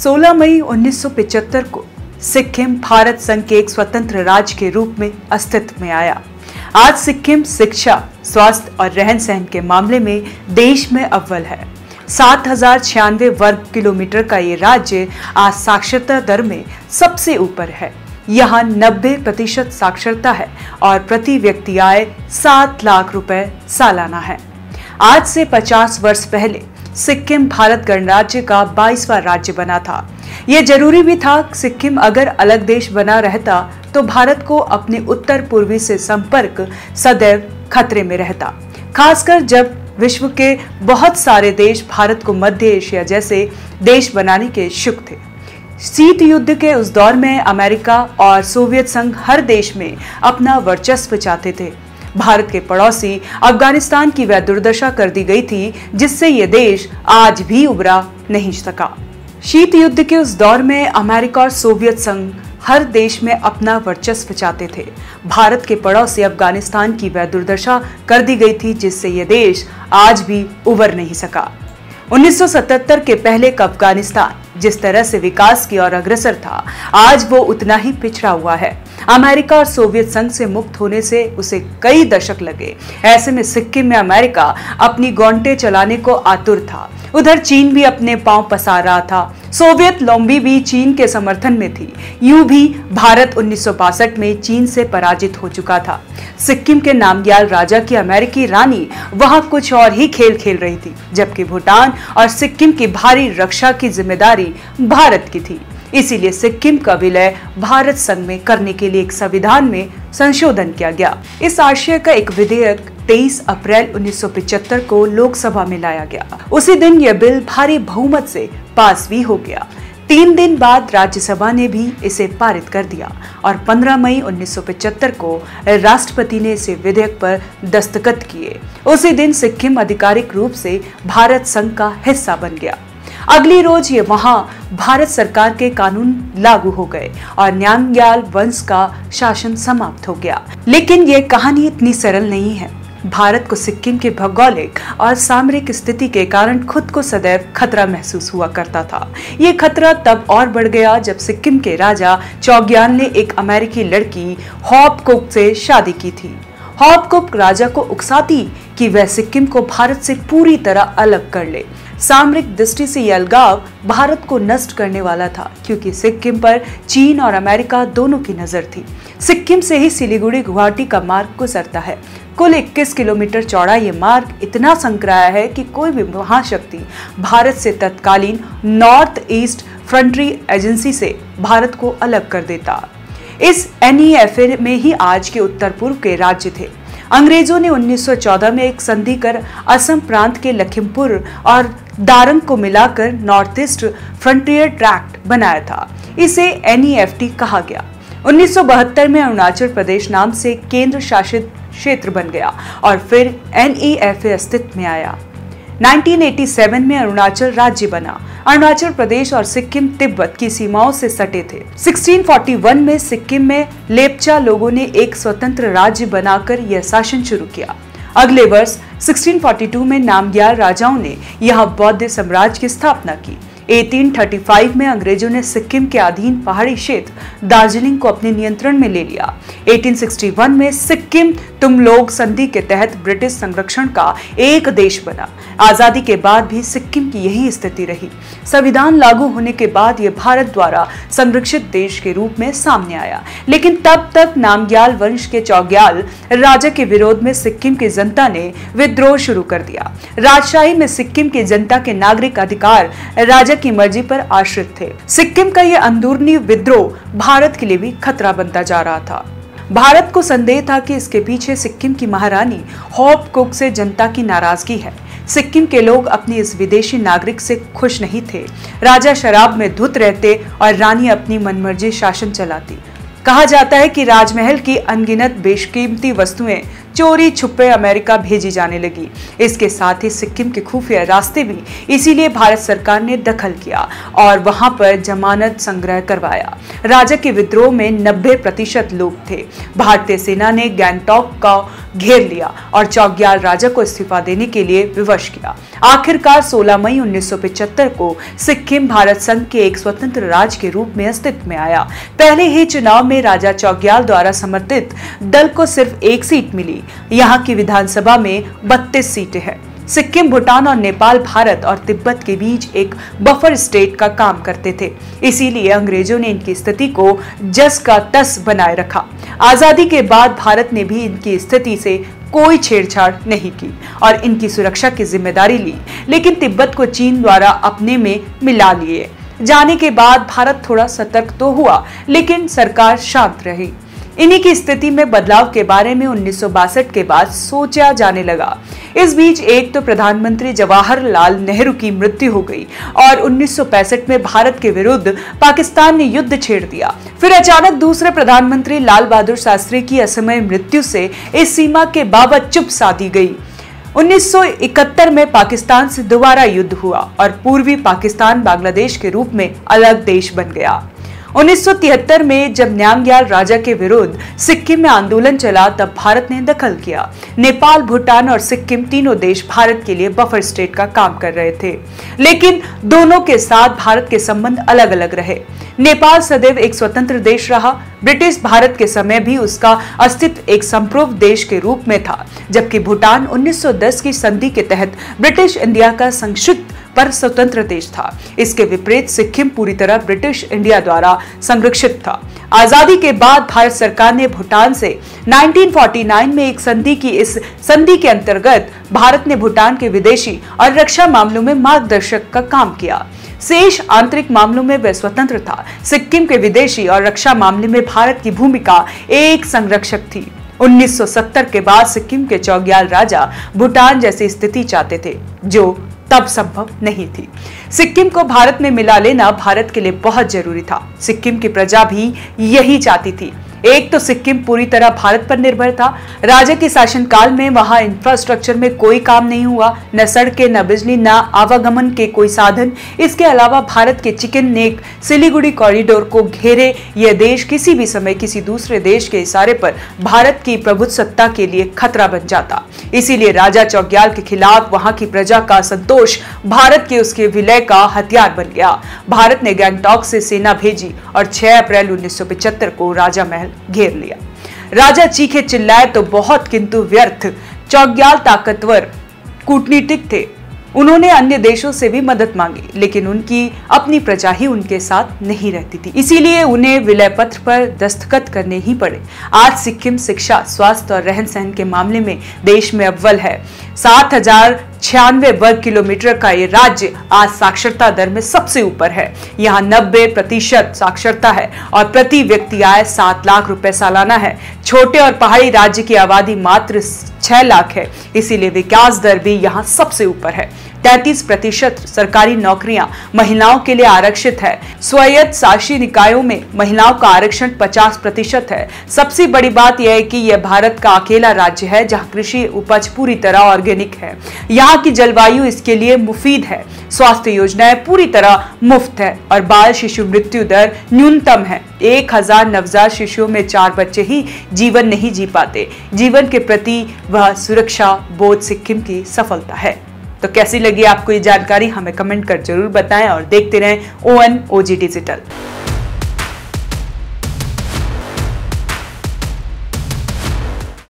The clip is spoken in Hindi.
16 मई 1975 को सिक्किम भारत संघ के एक स्वतंत्र राज्य के रूप में अस्तित्व में आया। आज सिक्किम शिक्षा, स्वास्थ्य और रहन सहन के मामले में देश में अव्वल है। 7096 वर्ग किलोमीटर का ये राज्य आज साक्षरता दर में सबसे ऊपर है। यहाँ 90% साक्षरता है और प्रति व्यक्ति आय 7 लाख रुपए सालाना है। आज से 50 वर्ष पहले सिक्किम भारत गणराज्य का 22वां राज्य बना था। यह जरूरी भी था। सिक्किम अगर अलग देश बना रहता तो भारत को अपने उत्तर पूर्वी से संपर्क सदैव खतरे में रहता, खासकर जब विश्व के बहुत सारे देश भारत को मध्य एशिया जैसे देश बनाने के इच्छुक थे। शीत युद्ध के उस दौर में अमेरिका और सोवियत संघ हर देश में अपना वर्चस्व चाहते थे। भारत के पड़ोसी अफगानिस्तान की वह दुर्दशा कर दी गई थी जिससे यह देश आज भी उभरा नहीं सका। शीत युद्ध के उस दौर में अमेरिका और सोवियत संघ हर देश में अपना वर्चस्व चाहते थे। भारत के पड़ोसी अफगानिस्तान की वह दुर्दशा कर दी गई थी जिससे यह देश आज भी उभर नहीं सका। 1977 के पहले का अफगानिस्तान जिस तरह से विकास की ओर अग्रसर था, आज वो उतना ही पिछड़ा हुआ है। अमेरिका और सोवियत संघ से मुक्त होने से उसे कई दशक लगे। ऐसे में सिक्किम में अमेरिका अपनी गौंटे चलाने को आतुर था। उधर चीन भी अपने पांव पसार रहा था। सोवियत लॉम्बी भी चीन के समर्थन में थी। यूं भी भारत 1962 में चीन से पराजित हो चुका था। सिक्किम के नामग्याल राजा की अमेरिकी रानी वहां कुछ और ही खेल खेल रही थी, जबकि भूटान और सिक्किम की भारी रक्षा की जिम्मेदारी भारत की थी। इसीलिए सिक्किम का विलय भारत संघ में करने के लिए एक संविधान में संशोधन किया गया। इस आशय का एक विधेयक 23 अप्रैल 1975 को लोकसभा में लाया गया। उसी दिन यह बिल भारी बहुमत से पास भी हो गया। 3 दिन बाद राज्यसभा ने भी इसे पारित कर दिया और 15 मई 1975 को राष्ट्रपति ने इसे विधेयक पर दस्तखत किए। उसी दिन सिक्किम आधिकारिक रूप से भारत संघ का हिस्सा बन गया। अगली रोज ये वहां भारत सरकार के कानून लागू हो गए और नामग्याल वंश का शासन समाप्त हो गया। लेकिन ये कहानी इतनी सरल नहीं है। भारत को सिक्किम के भौगोलिक और सामरिक स्थिति के कारण खुद को सदैव खतरा महसूस हुआ करता था। ये खतरा तब और बढ़ गया जब सिक्किम के राजा चौग्याल ने एक अमेरिकी लड़की हॉपकुक से शादी की थी। हॉपकुक राजा को उकसाती कि वह सिक्किम को भारत से पूरी तरह अलग कर ले। सामरिक दृष्टि से यह अलगाव भारत को नष्ट करने वाला था, क्योंकि सिक्किम पर चीन और अमेरिका दोनों की नजर थी। सिक्किम से ही सिलीगुड़ी गुवाहाटी का मार्ग गुजरता है। कुल 21 किलोमीटर चौड़ा ये मार्ग इतना संकराया है कि कोई भी महाशक्ति भारत से तत्कालीन नॉर्थ ईस्ट फ्रंटियर एजेंसी से भारत को अलग कर देता। इस NEFA में ही आज के उत्तर पूर्व के राज्य थे। अंग्रेजों ने 1914 में एक संधि कर असम प्रांत के लखीमपुर और दारंग को मिलाकर नॉर्थ ईस्ट फ्रंटियर ट्रैक्ट बनाया था। इसे NEFT कहा गया। 1972 में अरुणाचल प्रदेश नाम से केंद्र शासित क्षेत्र बन गया और फिर NEFA अस्तित्व में आया। 1987 में अरुणाचल राज्य बना। अरुणाचल प्रदेश और सिक्किम तिब्बत की सीमाओं से सटे थे। 1641 में सिक्किम में लेप्चा लोगों ने एक स्वतंत्र राज्य बनाकर यह शासन शुरू किया। अगले वर्ष 1642 में नामग्याल राजाओं ने यहाँ बौद्ध साम्राज्य की स्थापना की। 1835 में अंग्रेजों ने सिक्किम के अधीन पहाड़ी क्षेत्र दार्जिलिंग को अपने नियंत्रण में ले लिया। 1861 में सिक्किम तुम लोग संधि के तहत ब्रिटिश संरक्षण का एक देश बना। आजादी के बाद भी सिक्किम की यही स्थिति रही। संविधान लागू होने के बाद यह भारत द्वारा संरक्षित देश के रूप में सामने आया। लेकिन तब तक नामग्याल वंश के चौग्याल राजा के विरोध में सिक्किम की जनता ने विद्रोह शुरू कर दिया। राजशाही में सिक्किम की जनता के नागरिक अधिकार राजा की मर्जी पर आश्रित थे। सिक्किम का यह अंदरूनी विद्रोह भारत के लिए भी खतरा बनता जा रहा था। भारत को संदेह था कि इसके पीछे सिक्किम की महारानी हॉपकुक से जनता की नाराजगी है। सिक्किम के लोग अपनी इस विदेशी नागरिक से खुश नहीं थे। राजा शराब में धुत रहते और रानी अपनी मनमर्जी शासन चलाती। कहा जाता है कि राजमहल की अनगिनत बेशकीमती वस्तुएं चोरी छुपे अमेरिका भेजी जाने लगी। इसके साथ ही सिक्किम के खुफिया रास्ते भी इसीलिए भारत सरकार ने दखल किया और वहां पर जमानत संग्रह करवाया। राजा के विद्रोह में 90% लोग थे। भारतीय सेना ने गैंगटॉक का घेर लिया और चौग्याल राजा को इस्तीफा देने के लिए विवश किया। आखिरकार 16 मई 1975 को सिक्किम भारत संघ के एक स्वतंत्र राज्य के रूप में अस्तित्व में आया। पहले ही चुनाव में राजा चौग्याल द्वारा समर्थित दल को सिर्फ 1 सीट मिली। यहाँ की विधानसभा में 32 सीटें हैं। सिक्किम, भूटान और नेपाल भारत और तिब्बत के बीच एक बफर स्टेट का काम करते थे, इसीलिए अंग्रेजों ने इनकी स्थिति को जस का तस बनाए रखा। आजादी के बाद भारत ने भी इनकी स्थिति से कोई छेड़छाड़ नहीं की और इनकी सुरक्षा की जिम्मेदारी ली, लेकिन तिब्बत को चीन द्वारा अपने में मिला लिए जाने के बाद भारत थोड़ा सतर्क तो हुआ, लेकिन सरकार शांत रही। इन्हीं की स्थिति में बदलाव के बारे में 1962 के बाद सोचा जाने लगा। इस बीच एक तो प्रधानमंत्री जवाहरलाल नेहरू की मृत्यु हो गई और 1965 में भारत के विरुद्ध पाकिस्तान ने युद्ध छेड़ दिया। फिर अचानक दूसरे प्रधानमंत्री लाल बहादुर शास्त्री की असमय मृत्यु से इस सीमा के बाबत चुप साधी गई। 1971 में पाकिस्तान से दोबारा युद्ध हुआ और पूर्वी पाकिस्तान बांग्लादेश के रूप में अलग देश बन गया। 1973 में जब न्यांग्याल राजा के विरुद्ध सिक्किम में आंदोलन चला, तब भारत ने दखल किया। नेपाल, भूटान और सिक्किम तीनों देश भारत के लिए बफर स्टेट का काम कर रहे थे, लेकिन दोनों के साथ भारत के संबंध अलग अलग रहे। नेपाल सदैव एक स्वतंत्र देश रहा। ब्रिटिश भारत के समय भी उसका अस्तित्व एक संप्रभु देश के रूप में था, जबकि भूटान 1910 की संधि के तहत ब्रिटिश इंडिया का संक्षिप्त पर स्वतंत्र देश था। इसके विपरीत सिक्किम पूरी तरह ब्रिटिश इंडिया द्वारा संरक्षित था। आजादी के बाद भारत सरकार ने भूटान से 1949 में एक संधि की। इस संधि के अंतर्गत भारत ने भूटान के विदेशी और रक्षा मामलों में मार्गदर्शक का काम किया। शेष आंतरिक मामलों में वह स्वतंत्र था। सिक्किम के विदेशी और रक्षा मामले में भारत की भूमिका एक संरक्षक थी। 1970 के बाद सिक्किम के चौग्याल राजा भूटान जैसी स्थिति चाहते थे, जो तब संभव नहीं थी। सिक्किम को भारत में मिला लेना भारत के लिए बहुत जरूरी था। सिक्किम की प्रजा भी यही चाहती थी। एक तो सिक्किम पूरी तरह भारत पर निर्भर था। राजा के शासनकाल में वहां इंफ्रास्ट्रक्चर में कोई काम नहीं हुआ, न सड़कें, न बिजली, न आवागमन के कोई साधन। इसके अलावा भारत के चिकन नेक सिलीगुड़ी कॉरिडोर को घेरे यह देश किसी भी समय किसी दूसरे देश के इशारे पर भारत की प्रभुसत्ता के लिए खतरा बन जाता। इसीलिए राजा चौग्याल के खिलाफ वहां की प्रजा का संतोष भारत के उसके विलय का हथियार बन गया। भारत ने गैंगटॉक से सेना भेजी और 6 अप्रैल 1975 को राजा महल घेर लिया। राजा चीखे चिल्लाए तो बहुत, किंतु व्यर्थ। चौग्याल ताकतवर कूटनीतिक थे। उन्होंने अन्य देशों से भी मदद मांगी, लेकिन उनकी अपनी प्रजा ही उनके साथ नहीं रहती थी, इसीलिए उन्हें विलय पत्र पर दस्तखत करने ही पड़े। आज सिक्किम शिक्षा, स्वास्थ्य और रहन सहन के मामले में देश में अव्वल है। 7096 वर्ग किलोमीटर का ये राज्य आज साक्षरता दर में सबसे ऊपर है। यहाँ 90% साक्षरता है और प्रति व्यक्ति आय 7 लाख रुपए सालाना है। छोटे और पहाड़ी राज्य की आबादी मात्र 6 लाख है, इसीलिए विकास दर भी यहाँ सबसे ऊपर है। 33% सरकारी नौकरियां महिलाओं के लिए आरक्षित है। स्वायत्त शासी निकायों में महिलाओं का आरक्षण 50% है। सबसे बड़ी बात यह है कि यह भारत का अकेला राज्य है जहां कृषि उपज पूरी तरह ऑर्गेनिक है। यहाँ की जलवायु इसके लिए मुफीद है। स्वास्थ्य योजनाएं पूरी तरह मुफ्त है और बाल शिशु मृत्यु दर न्यूनतम है। 1000 नवजात शिशुओं में 4 बच्चे ही जीवन नहीं जी पाते। जीवन के प्रति वह सुरक्षा बोध सिक्किम की सफलता है। तो कैसी लगी आपको ये जानकारी, हमें कमेंट कर जरूर बताएं और देखते रहें ONOG डिजिटल।